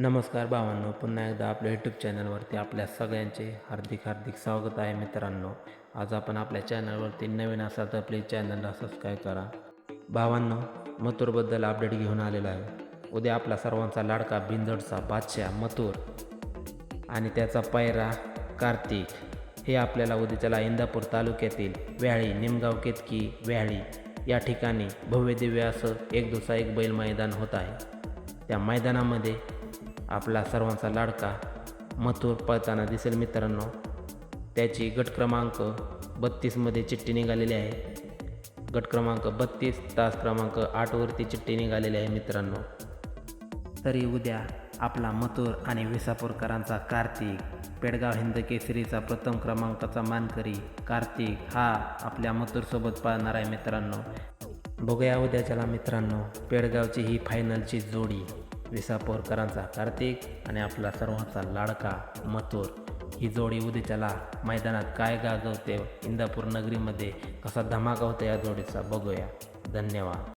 नमस्कार भावांनो, पुन्हा एकदा आपल्या यूट्यूब चॅनलवरती आपल्या सगळ्यांचे हार्दिक हार्दिक स्वागत आहे. मित्रांनो, आज आपण आपल्या चॅनलवरती नवीन असाल तर प्लीज चॅनलला सबस्क्राईब करा. भावांनो, मथुरबद्दल अपडेट घेऊन आलेला आहे. उद्या आपला सर्वांचा लाडका बिंजोडचा बादशाह मथुर आणि त्याचा पैरा कार्तिक हे आपल्याला उद्याच्याला इंदापूर तालुक्यातील व्याळी, निमगाव केतकी व्याळी या ठिकाणी भव्य दिव्य असं एक दिवसा एक बैल मैदान होत आहे. त्या मैदानामध्ये आपला सर्वांचा लाडका मथुर पळताना दिसेल. मित्रांनो, त्याची गट क्रमांक 32मध्ये चिठ्ठी निघालेली आहे. गट क्रमांक 32, तास क्रमांक 8वरती चिठ्ठी निघालेली आहे. मित्रांनो, तरी उद्या आपला मथुर आणि विसापूरकरांचा कार्तिक, पेडगाव हिंद केसरीचा प्रथम क्रमांकाचा मानकरी कार्तिक हा आपल्या मथुरसोबत पाळणार आहे. मित्रांनो, बघूया उद्याच्याला. मित्रांनो, पेडगावची ही फायनलची जोडी विसापूरकरांचा कार्तिक आणि आपला सर्वांचा लाडका मथुर ही जोडी उद्याच्याला मैदानात काय गाजवते, इंदापूर नगरीमध्ये कसा धमाका होता या जोडीचा बघूया. धन्यवाद.